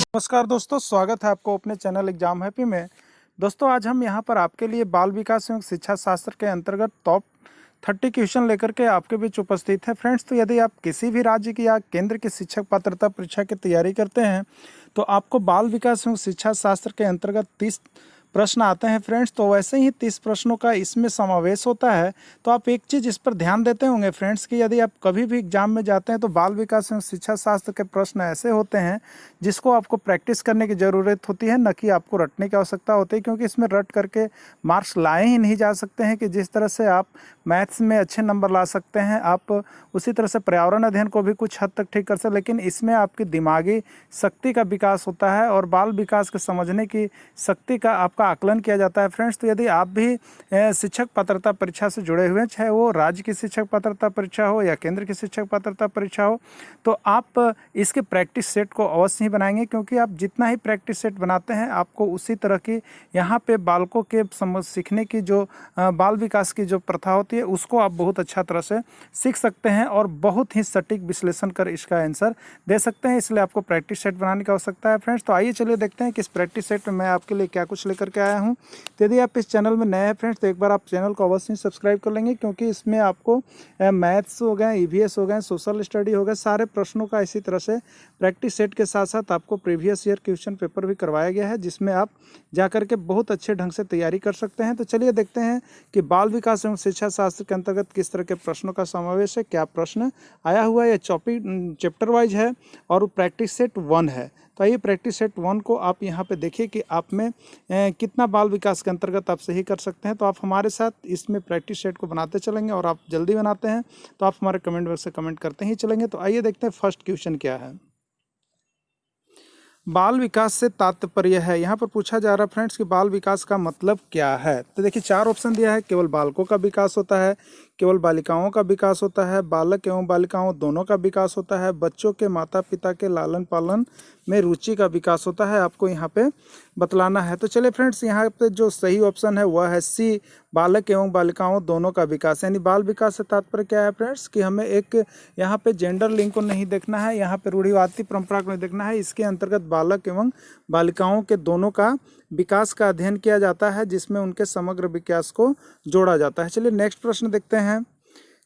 नमस्कार दोस्तों, स्वागत है आपको अपने चैनल एग्जाम हैप्पी में। दोस्तों, आज हम यहां पर आपके लिए बाल विकास एवं शिक्षा शास्त्र के अंतर्गत टॉप 30 क्वेश्चन लेकर के आपके बीच उपस्थित है। फ्रेंड्स, तो यदि आप किसी भी राज्य की या केंद्र की शिक्षक पात्रता परीक्षा की तैयारी करते हैं तो आपको बाल विकास एवं शिक्षा शास्त्र के अंतर्गत 30 प्रश्न आते हैं। फ्रेंड्स, तो वैसे ही 30 प्रश्नों का इसमें समावेश होता है। तो आप एक चीज़ इस पर ध्यान देते होंगे फ्रेंड्स कि यदि आप कभी भी एग्जाम में जाते हैं तो बाल विकास एवं शिक्षा शास्त्र के प्रश्न ऐसे होते हैं जिसको आपको प्रैक्टिस करने की ज़रूरत होती है, न कि आपको रटने की आवश्यकता होती है, क्योंकि इसमें रट करके मार्क्स लाए ही नहीं जा सकते हैं। कि जिस तरह से आप मैथ्स में अच्छे नंबर ला सकते हैं, आप उसी तरह से पर्यावरण अध्ययन को भी कुछ हद तक ठीक कर सकते, लेकिन इसमें आपकी दिमागी शक्ति का विकास होता है और बाल विकास के समझने की शक्ति का आपका आकलन किया जाता है। फ्रेंड्स, तो यदि आप भी शिक्षक पात्रता परीक्षा से जुड़े हुए हैं, चाहे वो राज्य की शिक्षक पात्रता परीक्षा हो या केंद्र की शिक्षक पात्रता परीक्षा हो, तो आप इसके प्रैक्टिस सेट को अवश्य ही बनाएंगे, क्योंकि आप जितना ही प्रैक्टिस सेट बनाते हैं आपको उसी तरह की यहाँ पे बालकों के समझ सीखने की जो बाल विकास की जो प्रथा होती है उसको आप बहुत अच्छा तरह से सीख सकते हैं और बहुत ही सटीक विश्लेषण कर इसका आंसर दे सकते हैं। इसलिए आपको प्रैक्टिस सेट बनाने की आवश्यकता है। फ्रेंड्स, तो आइए चलिए देखते हैं कि इस प्रैक्टिस सेट में मैं आपके लिए क्या कुछ लेकर के आया हूँ। तो यदि आप इस चैनल में नए हैं फ्रेंड्स, तो एक बार आप चैनल को अवश्य सब्सक्राइब कर लेंगे, क्योंकि इसमें आपको मैथ्स हो गए, ईवीएस हो गए, सोशल स्टडी हो गए, सारे प्रश्नों का इसी तरह से प्रैक्टिस सेट के साथ साथ आपको प्रीवियस ईयर क्वेश्चन पेपर भी करवाया गया है, जिसमें आप जाकर के बहुत अच्छे ढंग से तैयारी कर सकते हैं। तो चलिए देखते हैं कि बाल विकास एवं शिक्षा शास्त्र के अंतर्गत किस तरह के प्रश्नों का समावेश है, क्या प्रश्न आया हुआ है, या चैप्टर वाइज है और प्रैक्टिस सेट 1 है। तो आइए प्रैक्टिस सेट 1 को आप यहाँ पे देखिए कि आप में कितना बाल विकास के अंतर्गत आप सही कर सकते हैं। तो आप हमारे साथ इसमें प्रैक्टिस सेट को बनाते चलेंगे, और आप जल्दी बनाते हैं तो आप हमारे कमेंट बॉक्स से कमेंट करते ही चलेंगे। तो आइए देखते हैं फर्स्ट क्वेश्चन क्या है। बाल विकास से तात्पर्य है, यहाँ पर पूछा जा रहा है फ्रेंड्स कि बाल विकास का मतलब क्या है। तो देखिए 4 ऑप्शन दिया है। केवल बालकों का विकास होता है, केवल बालिकाओं का विकास होता है, बालक एवं बालिकाओं दोनों का विकास होता है, बच्चों के माता पिता के लालन पालन में रुचि का विकास होता है। आपको यहाँ पे बतलाना है। तो चलिए फ्रेंड्स, यहाँ पे जो सही ऑप्शन है वह है सी, बालक एवं बालिकाओं दोनों का विकास। यानी बाल विकास से तात्पर्य क्या है फ्रेंड्स कि हमें एक यहाँ पे जेंडर लिंक को नहीं देखना है, यहाँ पे रूढ़िवादी परंपरा को नहीं देखना है। इसके अंतर्गत बालक एवं बालिकाओं के दोनों का विकास का अध्ययन किया जाता है, जिसमें उनके समग्र विकास को जोड़ा जाता है। चलिए नेक्स्ट प्रश्न देखते हैं।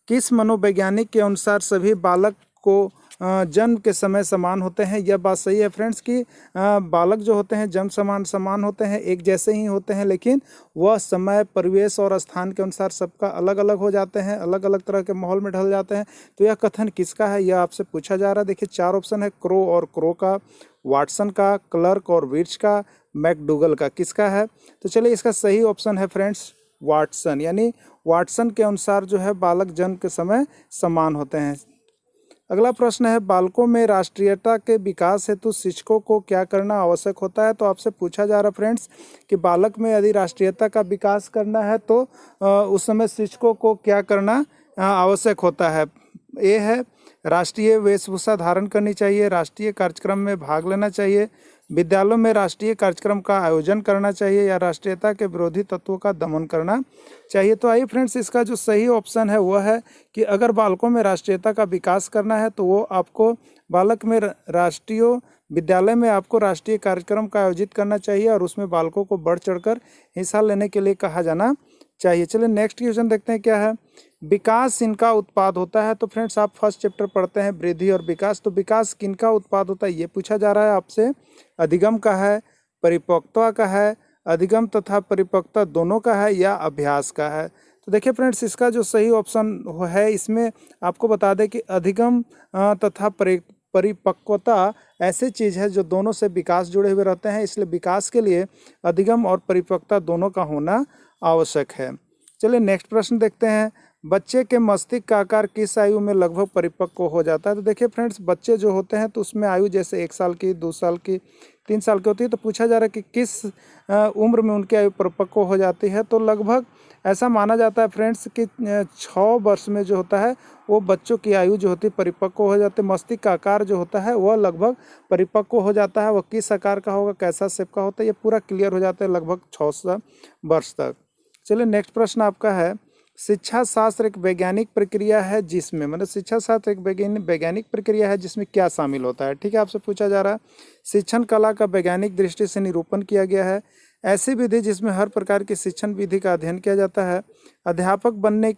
किस मनोवैज्ञानिक के अनुसार सभी बालक को जन्म के समय समान होते हैं? यह बात सही है फ्रेंड्स कि बालक जो होते हैं जन्म समान होते हैं, एक जैसे ही होते हैं, लेकिन वह समय, परिवेश और स्थान के अनुसार सबका अलग अलग हो जाते हैं, अलग अलग तरह के माहौल में ढल जाते हैं। तो यह कथन किसका है, यह आपसे पूछा जा रहा है। देखिए 4 ऑप्शन है, क्रो और क्रो का, वाटसन का, क्लर्क और विर्च का, मैकडूगल का। किसका है? तो चलिए इसका सही ऑप्शन है फ्रेंड्स वाटसन। यानी वाटसन के अनुसार जो है बालक जन्म के समय समान होते हैं। अगला प्रश्न है, बालकों में राष्ट्रीयता के विकास हेतु शिक्षकों को क्या करना आवश्यक होता है? तो आपसे पूछा जा रहा है फ्रेंड्स कि बालक में यदि राष्ट्रीयता का विकास करना है तो उस समय शिक्षकों को क्या करना आवश्यक होता है। ए है, राष्ट्रीय वेशभूषा धारण करनी चाहिए, राष्ट्रीय कार्यक्रम में भाग लेना चाहिए, विद्यालयों में राष्ट्रीय कार्यक्रम का आयोजन करना चाहिए, या राष्ट्रीयता के विरोधी तत्वों का दमन करना चाहिए। तो आइए फ्रेंड्स, इसका जो सही ऑप्शन है वह है कि अगर बालकों में राष्ट्रीयता का विकास करना है तो वो आपको बालक में राष्ट्रीय विद्यालय में आपको राष्ट्रीय कार्यक्रम का आयोजित करना चाहिए और उसमें बालकों को बढ़ चढ़कर हिस्सा लेने के लिए कहा जाना चाहिए। चलिए नेक्स्ट क्वेश्चन देखते हैं क्या है। विकास इनका उत्पाद होता है। तो फ्रेंड्स, आप फर्स्ट चैप्टर पढ़ते हैं वृद्धि और विकास। तो विकास किनका उत्पाद होता है ये पूछा जा रहा है आपसे। अधिगम का है, परिपक्वता का है, अधिगम तथा परिपक्वता दोनों का है, या अभ्यास का है। तो देखिए फ्रेंड्स, इसका जो सही ऑप्शन है इसमें आपको बता दें कि अधिगम तथा परिपक्वता ऐसी चीज़ है जो दोनों से विकास जुड़े हुए रहते हैं, इसलिए विकास के लिए अधिगम और परिपक्वता दोनों का होना आवश्यक है। चलिए नेक्स्ट प्रश्न देखते हैं। बच्चे के मस्तिष्क का आकार किस आयु में लगभग परिपक्व हो जाता है? तो देखिए फ्रेंड्स, बच्चे जो होते हैं तो उसमें आयु जैसे 1 साल की, 2 साल की, 3 साल की होती है। तो पूछा जा रहा है कि किस उम्र में उनकी आयु परिपक्व हो जाती है। तो लगभग ऐसा माना जाता है फ्रेंड्स कि 6 वर्ष में जो होता है वो बच्चों की आयु जो होती है परिपक्व हो जाती है। मस्तिष्क का आकार जो होता है वह लगभग परिपक्व हो जाता है। वह किस आकार का होगा, कैसा शेप का होता है, ये पूरा क्लियर हो जाता है लगभग 6 वर्ष तक। चलिए नेक्स्ट प्रश्न आपका है, शिक्षा शास्त्र एक वैज्ञानिक प्रक्रिया है जिसमें, मतलब शिक्षा शास्त्र एक वैज्ञानिक प्रक्रिया है जिसमें क्या शामिल होता है। ठीक है, आपसे पूछा जा रहा है। शिक्षण कला का वैज्ञानिक दृष्टि से निरूपण किया गया है। ऐसी विधि जिसमें हर प्रकार की शिक्षण विधि का अध्ययन किया जाता है। अध्यापक बनाने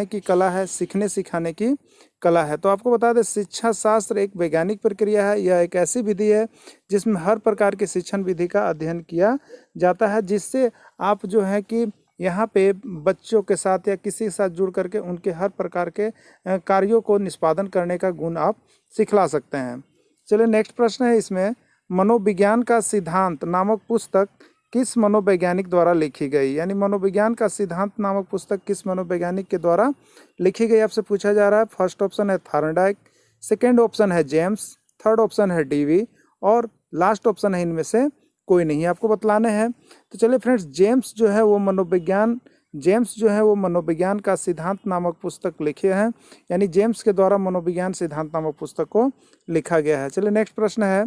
की कला है, सीखने सिखाने की कला है। तो आपको बता दें, शिक्षा शास्त्र एक वैज्ञानिक प्रक्रिया है। यह एक ऐसी विधि है जिसमें हर प्रकार की शिक्षण विधि का अध्ययन किया जाता है, जिससे आप जो है कि यहाँ पे बच्चों के साथ या किसी के साथ जुड़ करके उनके हर प्रकार के कार्यों को निष्पादन करने का गुण आप सिखला सकते हैं। चलिए नेक्स्ट प्रश्न है इसमें, मनोविज्ञान का सिद्धांत नामक पुस्तक किस मनोवैज्ञानिक द्वारा लिखी गई। यानी मनोविज्ञान का सिद्धांत नामक पुस्तक किस मनोवैज्ञानिक के द्वारा लिखी गई, आपसे पूछा जा रहा है। फर्स्ट ऑप्शन है थॉर्नडाइक, सेकेंड ऑप्शन है जेम्स, थर्ड ऑप्शन है डीवी और लास्ट ऑप्शन है इनमें से कोई नहीं, आपको बतलाने हैं। तो चलिए फ्रेंड्स, जेम्स जो है वो मनोविज्ञान का सिद्धांत नामक पुस्तक लिखे हैं। यानी जेम्स के द्वारा मनोविज्ञान सिद्धांत नामक पुस्तक को लिखा गया है। चलिए नेक्स्ट प्रश्न है,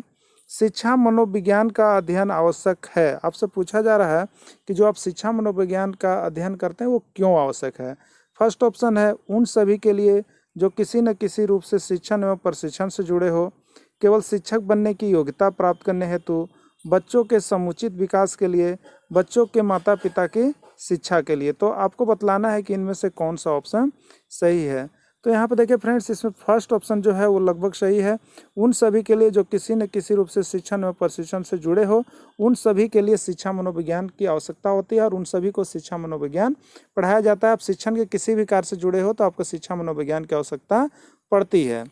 शिक्षा मनोविज्ञान का अध्ययन आवश्यक है। आपसे पूछा जा रहा है कि जो आप शिक्षा मनोविज्ञान का अध्ययन करते हैं वो क्यों आवश्यक है। फर्स्ट ऑप्शन है उन सभी के लिए जो किसी न किसी रूप से शिक्षण एवं प्रशिक्षण से जुड़े हो, केवल शिक्षक बनने की योग्यता प्राप्त करने हेतु, बच्चों के समुचित विकास के लिए, बच्चों के माता पिता की शिक्षा के लिए। तो आपको बतलाना है कि इनमें से कौन सा ऑप्शन सही है। तो यहाँ पर देखिए फ्रेंड्स, इसमें फर्स्ट ऑप्शन जो है वो लगभग सही है। उन सभी के लिए जो किसी न किसी रूप से शिक्षण एवं प्रशिक्षण से जुड़े हो, उन सभी के लिए शिक्षा मनोविज्ञान की आवश्यकता होती है और उन सभी को शिक्षा मनोविज्ञान पढ़ाया जाता है। आप शिक्षण के किसी भी कार्य से जुड़े हो तो आपको शिक्षा मनोविज्ञान की आवश्यकता पड़ती है।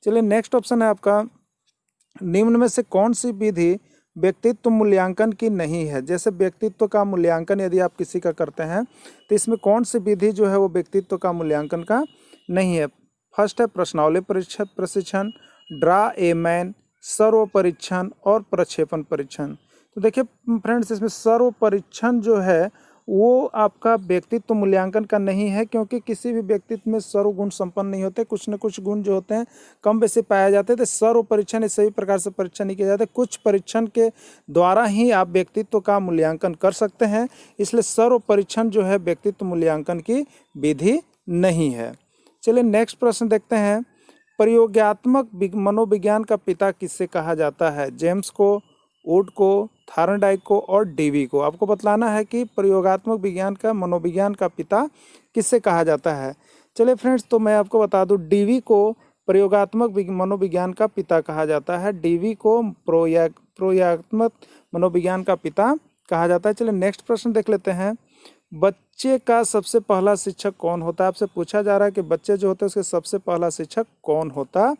चलिए नेक्स्ट ऑप्शन है आपका, निम्न में से कौन सी विधि व्यक्तित्व मूल्यांकन की नहीं है। जैसे व्यक्तित्व का मूल्यांकन यदि आप किसी का करते हैं तो इसमें कौन सी विधि जो है वो व्यक्तित्व का मूल्यांकन का नहीं है। फर्स्ट है प्रश्नावली प्रशिक्षण, ड्रा ए मैन, सर्व परीक्षण और प्रक्षेपण परीक्षण। तो देखिए फ्रेंड्स, इसमें सर्व परीक्षण जो है वो आपका व्यक्तित्व मूल्यांकन का नहीं है, क्योंकि किसी भी व्यक्तित्व में सर्व गुण संपन्न नहीं होते। कुछ न कुछ गुण जो होते हैं कम बेसी पाए जाते हैं। तो सर्व परीक्षण इस सही प्रकार से परीक्षण नहीं किया जाता। कुछ परीक्षण के द्वारा ही आप व्यक्तित्व का मूल्यांकन कर सकते हैं, इसलिए सर्व परीक्षण जो है व्यक्तित्व मूल्यांकन की विधि नहीं है। चलिए नेक्स्ट प्रश्न देखते हैं, प्रयोगात्मक मनोविज्ञान का पिता किससे कहा जाता है। जेम्स को, वुड को, थॉर्नडाइक को और डीवी को। आपको बतलाना है कि प्रयोगात्मक विज्ञान का मनोविज्ञान का पिता किससे कहा जाता है। चलिए फ्रेंड्स, तो मैं आपको बता दूं, डीवी को प्रयोगात्मक मनोविज्ञान का पिता कहा जाता है। डीवी को प्रयोगात्मक मनोविज्ञान का पिता कहा जाता है। चलिए नेक्स्ट प्रश्न देख लेते हैं, बच्चे का सबसे पहला शिक्षक कौन होता है। आपसे पूछा जा रहा है कि बच्चे जो होते हैं उसके सबसे पहला शिक्षक कौन होता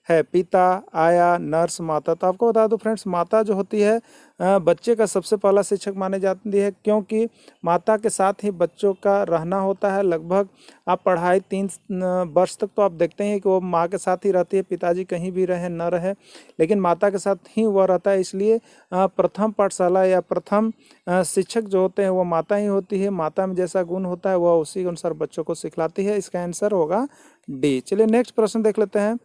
है। पिता, आया, नर्स, माता। तो आपको बता दो फ्रेंड्स, माता जो होती है बच्चे का सबसे पहला शिक्षक माने जाती है, क्योंकि माता के साथ ही बच्चों का रहना होता है। लगभग आप पढ़ाई 3 वर्ष तक तो आप देखते हैं कि वो माँ के साथ ही रहती है, पिताजी कहीं भी रहे न रहे, लेकिन माता के साथ ही वह रहता है। इसलिए प्रथम पाठशाला या प्रथम शिक्षक जो होते हैं वो माता ही होती है। माता में जैसा गुण होता है वह उसी के अनुसार बच्चों को सिखलाती है। इसका आंसर होगा डी। चलिए नेक्स्ट प्रश्न देख लेते हैं,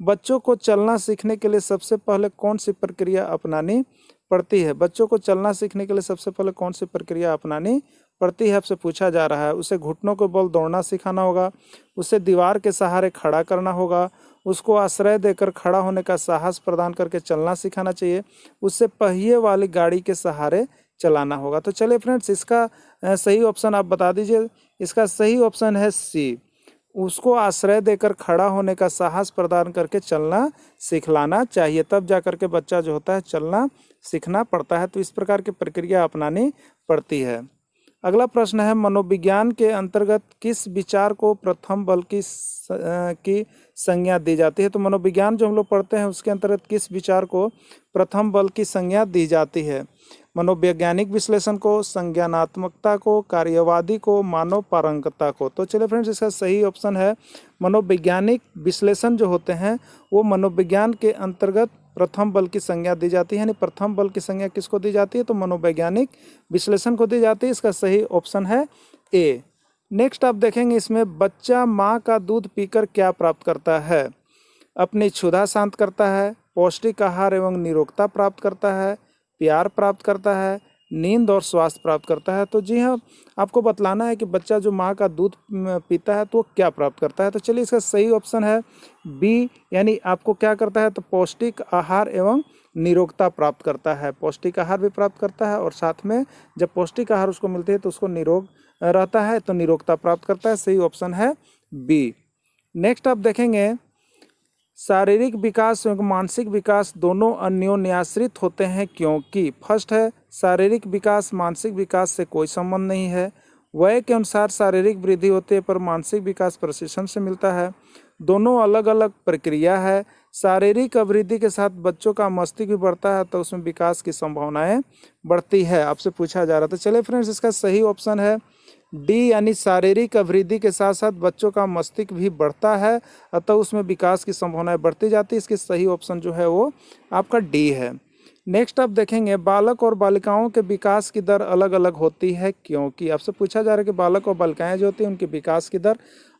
बच्चों को चलना सीखने के लिए सबसे पहले कौन सी प्रक्रिया अपनानी पड़ती है। बच्चों को चलना सीखने के लिए सबसे पहले कौन सी प्रक्रिया अपनानी पड़ती है, आपसे पूछा जा रहा है। उसे घुटनों के बल दौड़ना सिखाना होगा, उसे दीवार के सहारे खड़ा करना होगा, उसको आश्रय देकर खड़ा होने का साहस प्रदान करके चलना सिखाना चाहिए, उससे पहिए वाली गाड़ी के सहारे चलाना होगा। तो चलिए फ्रेंड्स, इसका सही ऑप्शन आप बता दीजिए। इसका सही ऑप्शन है सी, उसको आश्रय देकर खड़ा होने का साहस प्रदान करके चलना सिखलाना चाहिए, तब जा करके बच्चा जो होता है चलना सीखना पड़ता है। तो इस प्रकार की प्रक्रिया अपनानी पड़ती है। अगला प्रश्न है, मनोविज्ञान के अंतर्गत किस विचार को प्रथम बल की संज्ञा दी जाती है। तो मनोविज्ञान जो हम लोग पढ़ते हैं उसके अंतर्गत किस विचार को प्रथम बल की संज्ञा दी जाती है। मनोवैज्ञानिक विश्लेषण को, संज्ञानात्मकता को, कार्यवादी को, मानव पारंगतता को। तो चलिए फ्रेंड्स, इसका सही ऑप्शन है मनोवैज्ञानिक विश्लेषण जो होते हैं वो मनोविज्ञान के अंतर्गत प्रथम बल की संज्ञा दी जाती है। यानी प्रथम बल की संज्ञा किसको दी जाती है, तो मनोवैज्ञानिक विश्लेषण को दी जाती है। इसका सही ऑप्शन है ए। नेक्स्ट आप देखेंगे, इसमें बच्चा माँ का दूध पीकर क्या प्राप्त करता है। अपनी क्षुधा शांत करता है, पौष्टिक आहार एवं निरोगता प्राप्त करता है, प्यार प्राप्त करता है, नींद और स्वास्थ्य प्राप्त करता है। तो जी हाँ, आपको बतलाना है कि बच्चा जो माँ का दूध पीता है तो वो क्या प्राप्त करता है। तो चलिए इसका सही ऑप्शन है बी, यानी आपको क्या करता है तो पौष्टिक आहार एवं निरोगता प्राप्त करता है। पौष्टिक आहार भी प्राप्त करता है और साथ में जब पौष्टिक आहार उसको मिलती है तो उसको निरोग रहता है, तो निरोगता प्राप्त करता है। सही ऑप्शन है बी। नेक्स्ट आप देखेंगे, शारीरिक विकास एवं मानसिक विकास दोनों अन्योन्याश्रित होते हैं क्योंकि फर्स्ट है, शारीरिक विकास मानसिक विकास से कोई संबंध नहीं है। वय के अनुसार शारीरिक वृद्धि होती है पर मानसिक विकास प्रशिक्षण से मिलता है। दोनों अलग अलग प्रक्रिया है। शारीरिक अभिवृद्धि के साथ बच्चों का मस्तिष्क भी बढ़ता है तो उसमें विकास की संभावनाएं बढ़ती है। आपसे पूछा जा रहा था। चलिए फ्रेंड्स, इसका सही ऑप्शन है डी, यानी शारीरिक अभिवृद्धि के साथ साथ बच्चों का मस्तिष्क भी बढ़ता है, अतः उसमें विकास की संभावनाएं बढ़ती जाती है। इसकी सही ऑप्शन जो है वो आपका डी है। नेक्स्ट आप देखेंगे, बालक और बालिकाओं के विकास की दर अलग अलग होती है क्योंकि आपसे पूछा जा रहा है कि बालक और बालिकाएं जो होती हैं उनके विकास की दर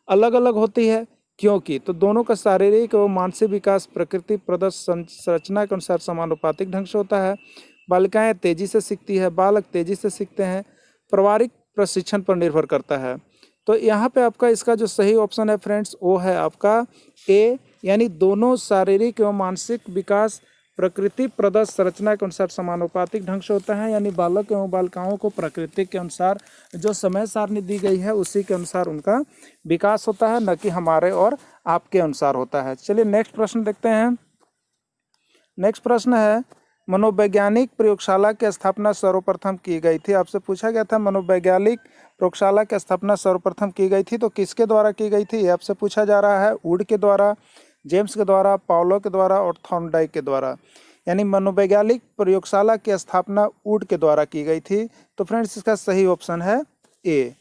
अलग अलग होती है क्योंकि, तो दोनों का शारीरिक और मानसिक विकास प्रकृति प्रदत्त संरचना के अनुसार समानुपातिक ढंग से होता है। बालिकाएं तेजी से सीखती है, बालक तेजी से सीखते हैं। पारिवारिक प्रशिक्षण पर निर्भर करता है। तो यहाँ पे आपका इसका जो सही ऑप्शन है फ्रेंड्स वो है आपका ए, यानी दोनों शारीरिक एवं मानसिक विकास प्रकृति प्रदत्त संरचना के अनुसार समानुपातिक ढंग से होता है, यानी बालक एवं बालिकाओं को प्रकृति के अनुसार जो समय सारणी दी गई है उसी के अनुसार उनका विकास होता है, न कि हमारे और आपके अनुसार होता है। चलिए नेक्स्ट प्रश्न देखते हैं। नेक्स्ट प्रश्न है, मनोवैज्ञानिक प्रयोगशाला की स्थापना सर्वप्रथम की गई थी। आपसे पूछा गया था मनोवैज्ञानिक प्रयोगशाला की स्थापना सर्वप्रथम की गई थी, तो किसके द्वारा की गई थी आपसे पूछा जा रहा है। वुड के द्वारा, जेम्स के द्वारा, पाउलो के द्वारा और थॉर्नडाइक के द्वारा। यानी मनोवैज्ञानिक प्रयोगशाला की स्थापना वुड के द्वारा की गई थी। तो फ्रेंड्स इसका सही ऑप्शन है ए।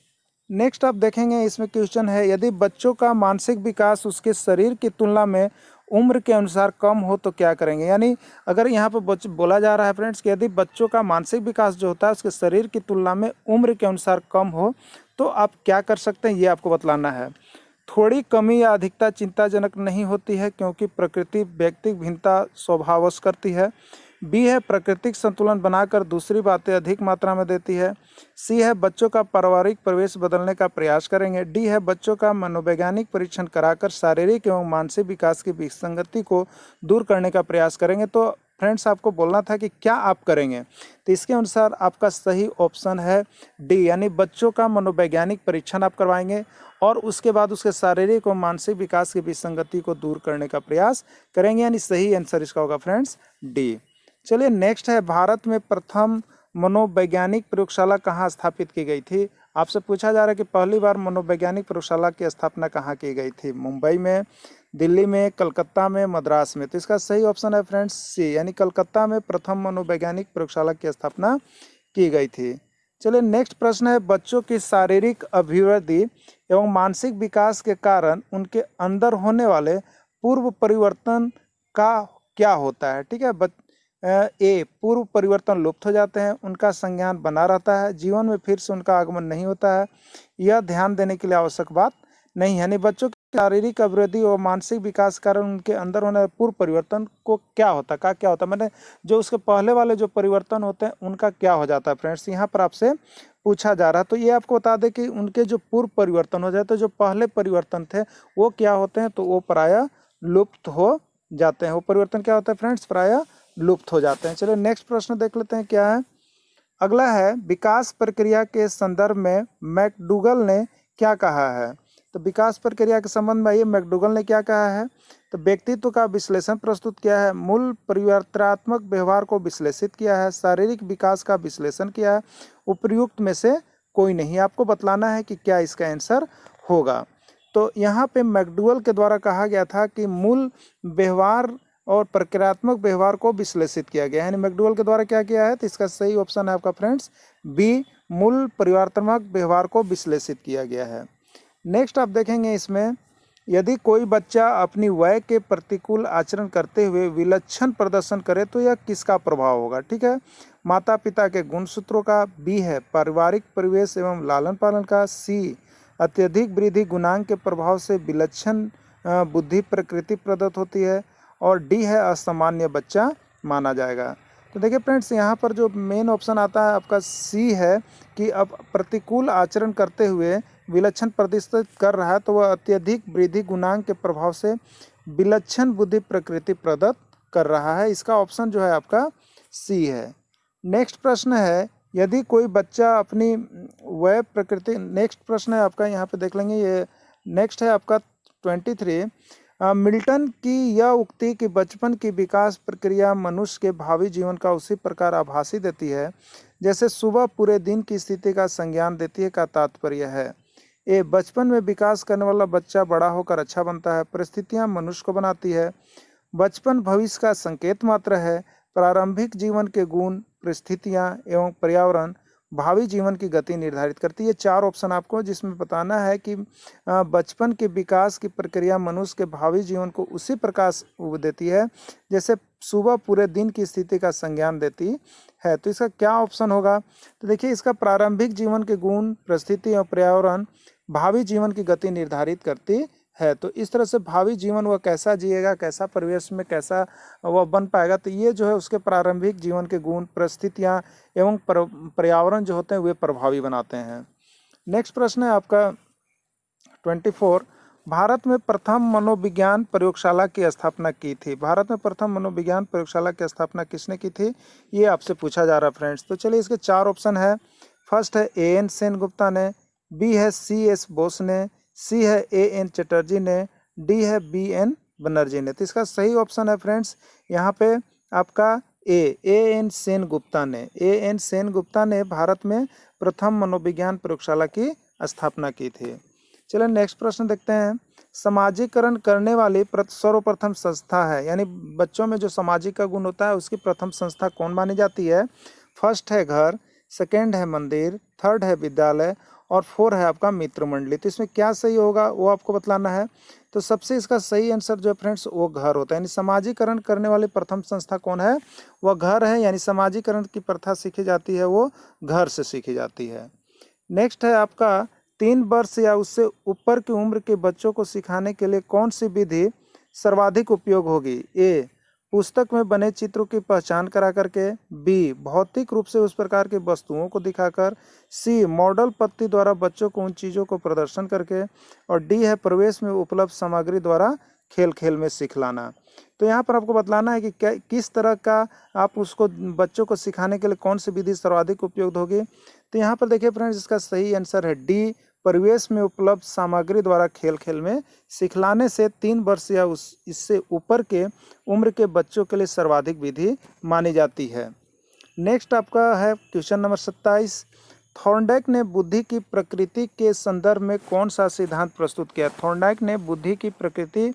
नेक्स्ट आप देखेंगे, इसमें क्वेश्चन है, यदि बच्चों का मानसिक विकास उसके शरीर की तुलना में उम्र के अनुसार कम हो तो क्या करेंगे। यानी अगर यहाँ पर बोला जा रहा है फ्रेंड्स कि यदि बच्चों का मानसिक विकास जो होता है उसके शरीर की तुलना में उम्र के अनुसार कम हो तो आप क्या कर सकते हैं, ये आपको बतलाना है। थोड़ी कमी या अधिकता चिंताजनक नहीं होती है क्योंकि प्रकृति व्यक्ति भिन्नता स्वभावश करती है। बी है, प्राकृतिक संतुलन बनाकर दूसरी बातें अधिक मात्रा में देती है। सी है, बच्चों का पारिवारिक परिवेश बदलने का प्रयास करेंगे। डी है, बच्चों का मनोवैज्ञानिक परीक्षण कराकर शारीरिक एवं मानसिक विकास की विसंगति को दूर करने का प्रयास करेंगे। तो फ्रेंड्स आपको बोलना था कि क्या आप करेंगे, तो इसके अनुसार आपका सही ऑप्शन है डी, यानी बच्चों का मनोवैज्ञानिक परीक्षण आप करवाएंगे और उसके बाद उसके शारीरिक और मानसिक विकास की विसंगति को दूर करने का प्रयास करेंगे, यानी सही आंसर इसका होगा फ्रेंड्स डी। चलिए नेक्स्ट है, भारत में प्रथम मनोवैज्ञानिक प्रयोगशाला कहाँ स्थापित की गई थी। आपसे पूछा जा रहा है कि पहली बार मनोवैज्ञानिक प्रयोगशाला की स्थापना कहाँ की गई थी। मुंबई में, दिल्ली में, कलकत्ता में, मद्रास में। तो इसका सही ऑप्शन है फ्रेंड्स सी, यानी कलकत्ता में प्रथम मनोवैज्ञानिक प्रयोगशाला की स्थापना की गई थी। चलिए नेक्स्ट प्रश्न है, बच्चों की शारीरिक अभिवृद्धि एवं मानसिक विकास के कारण उनके अंदर होने वाले पूर्व परिवर्तन का क्या होता है। ठीक है, ए, पूर्व परिवर्तन लुप्त हो जाते हैं, उनका संज्ञान बना रहता है, जीवन में फिर से उनका आगमन नहीं होता है, यह ध्यान देने के लिए आवश्यक बात नहीं है। यानी बच्चों की शारीरिक अभिवृद्धि और मानसिक विकास के कारण उनके अंदर होने वाले पूर्व परिवर्तन को क्या होता है, क्या होता है, मैंने जो उसके पहले वाले जो परिवर्तन होते हैं उनका क्या हो जाता है फ्रेंड्स, यहाँ पर आपसे पूछा जा रहा है। तो ये आपको बता दें कि उनके जो पूर्व परिवर्तन हो जाते हैं, जो पहले परिवर्तन थे वो क्या होते हैं, तो वो प्रायः लुप्त हो जाते हैं। वो परिवर्तन क्या होता है फ्रेंड्स, प्रायः लुप्त हो जाते हैं। चलिए नेक्स्ट प्रश्न देख लेते हैं क्या है। अगला है, विकास प्रक्रिया के संदर्भ में मैकडूगल ने क्या कहा है। तो विकास प्रक्रिया के संबंध में ये मैकडूगल ने क्या कहा है, तो व्यक्तित्व का विश्लेषण प्रस्तुत किया है, मूल परिवर्तनात्मक व्यवहार को विश्लेषित किया है, शारीरिक विकास का विश्लेषण किया है, उपर्युक्त में से कोई नहीं। आपको बतलाना है कि क्या इसका आंसर होगा। तो यहाँ पे मैकडूगल के द्वारा कहा गया था कि मूल व्यवहार और प्रक्रियात्मक व्यवहार को विश्लेषित किया गया है, यानी मैकडूगल के द्वारा क्या किया है। तो इसका सही ऑप्शन है आपका फ्रेंड्स बी, मूल परिवर्तनात्मक व्यवहार को विश्लेषित किया गया है। नेक्स्ट आप देखेंगे, इसमें यदि कोई बच्चा अपनी वय के प्रतिकूल आचरण करते हुए विलक्षण प्रदर्शन करे तो यह किसका प्रभाव होगा। ठीक है, माता पिता के गुणसूत्रों का, बी है पारिवारिक परिवेश एवं लालन पालन का, सी अत्यधिक वृद्धि गुणांक के प्रभाव से विलक्षण बुद्धि प्रकृति प्रदत्त होती है, और डी है असामान्य बच्चा माना जाएगा। तो देखिए फ्रेंड्स, यहाँ पर जो मेन ऑप्शन आता है आपका सी है कि अब प्रतिकूल आचरण करते हुए विलक्षण प्रदर्शित कर रहा है, तो वह अत्यधिक वृद्धि गुणांक के प्रभाव से विलक्षण बुद्धि प्रकृति प्रदत्त कर रहा है। इसका ऑप्शन जो है आपका सी है। नेक्स्ट प्रश्न है, यदि कोई बच्चा अपनी वह प्रकृति, नेक्स्ट प्रश्न है आपका, यहाँ पे देख लेंगे ये। नेक्स्ट है आपका 23। मिल्टन की यह उक्ति कि बचपन की विकास प्रक्रिया मनुष्य के भावी जीवन का उसी प्रकार आभासी देती है जैसे सुबह पूरे दिन की स्थिति का संज्ञान देती है, का तात्पर्य है। ए, बचपन में विकास करने वाला बच्चा बड़ा होकर अच्छा बनता है। परिस्थितियां मनुष्य को बनाती है। बचपन भविष्य का संकेत मात्र है। प्रारंभिक जीवन के गुण, परिस्थितियां एवं पर्यावरण भावी जीवन की गति निर्धारित करती है। 4 ऑप्शन आपको जिसमें बताना है कि बचपन के विकास की प्रक्रिया मनुष्य के भावी जीवन को उसी प्रकार देती है जैसे सुबह पूरे दिन की स्थिति का संज्ञान देती है। तो इसका क्या ऑप्शन होगा? तो देखिए, इसका प्रारंभिक जीवन के गुण, परिस्थिति और पर्यावरण भावी जीवन की गति निर्धारित करती है। तो इस तरह से भावी जीवन वह कैसा जिएगा, कैसा परिवेश में कैसा वह बन पाएगा, तो ये जो है उसके प्रारंभिक जीवन के गुण, परिस्थितियाँ एवं पर्यावरण जो होते हैं वे प्रभावी बनाते हैं। नेक्स्ट प्रश्न है आपका 24। भारत में प्रथम मनोविज्ञान प्रयोगशाला की स्थापना की थी। भारत में प्रथम मनोविज्ञान प्रयोगशाला की स्थापना किसने की थी, ये आपसे पूछा जा रहा है फ्रेंड्स। तो चलिए, इसके 4 ऑप्शन है। फर्स्ट है A.N. सेनगुप्ता ने, बी है C.S. बोस ने, सी है A.N. चटर्जी ने, डी है B.N. बनर्जी ने। तो इसका सही ऑप्शन है फ्रेंड्स यहाँ पे आपका A.N. सेनगुप्ता ने। A.N. सेनगुप्ता ने भारत में प्रथम मनोविज्ञान प्रयोगशाला की स्थापना की थी। चलिए नेक्स्ट प्रश्न देखते हैं। समाजीकरण करने वाली सर्वप्रथम संस्था है, यानी बच्चों में जो सामाजिक का गुण होता है उसकी प्रथम संस्था कौन मानी जाती है? फर्स्ट है घर, सेकेंड है मंदिर, थर्ड है विद्यालय और 4 है आपका मित्र मंडली। तो इसमें क्या सही होगा वो आपको बतलाना है। तो सबसे इसका सही आंसर जो है फ्रेंड्स वो घर होता है, यानी समाजीकरण करने वाली प्रथम संस्था कौन है? वह घर है, यानी समाजीकरण की प्रथा सीखी जाती है वो घर से सीखी जाती है। नेक्स्ट है आपका 3 वर्ष या उससे ऊपर की उम्र के बच्चों को सिखाने के लिए कौन सी विधि सर्वाधिक उपयोग होगी? ए, पुस्तक में बने चित्रों की पहचान करा करके, बी, भौतिक रूप से उस प्रकार की वस्तुओं को दिखाकर, सी, मॉडल पद्धति द्वारा बच्चों को उन चीज़ों को प्रदर्शन करके, और डी है प्रवेश में उपलब्ध सामग्री द्वारा खेल खेल में सिखलाना। तो यहाँ पर आपको बतलाना है कि क्या किस तरह का आप उसको बच्चों को सिखाने के लिए कौन सी विधि सर्वाधिक उपयोग होगी। तो यहाँ पर देखिए फ्रेंड्स, इसका सही आंसर है डी, परिवेश में उपलब्ध सामग्री द्वारा खेल खेल में सिखलाने से 3 वर्ष या इससे ऊपर के उम्र के बच्चों के लिए सर्वाधिक विधि मानी जाती है। नेक्स्ट आपका है क्वेश्चन नंबर 27। थॉर्नडाइक ने बुद्धि की प्रकृति के संदर्भ में कौन सा सिद्धांत प्रस्तुत किया? थॉर्नडाइक ने बुद्धि की प्रकृति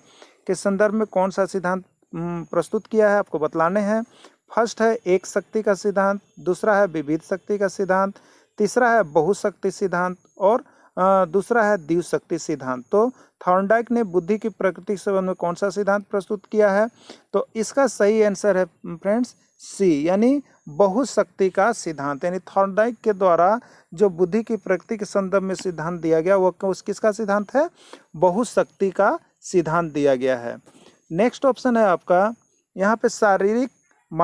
के संदर्भ में कौन सा सिद्धांत प्रस्तुत किया है, आपको बतलाने हैं। फर्स्ट है एक शक्ति का सिद्धांत, दूसरा है विविध शक्ति का सिद्धांत, तीसरा है बहुशक्ति सिद्धांत और दूसरा है द्विशक्ति सिद्धांत। तो थॉर्नडाइक ने बुद्धि की प्रकृति के संबंध में कौन सा सिद्धांत प्रस्तुत किया है? तो इसका सही आंसर है फ्रेंड्स सी, यानी बहुशक्ति का सिद्धांत। यानी थॉर्नडाइक के द्वारा जो बुद्धि की प्रकृति के संदर्भ में सिद्धांत दिया गया वो किसका सिद्धांत है? बहुशक्ति का सिद्धांत दिया गया है। नेक्स्ट ऑप्शन है आपका यहाँ पे शारीरिक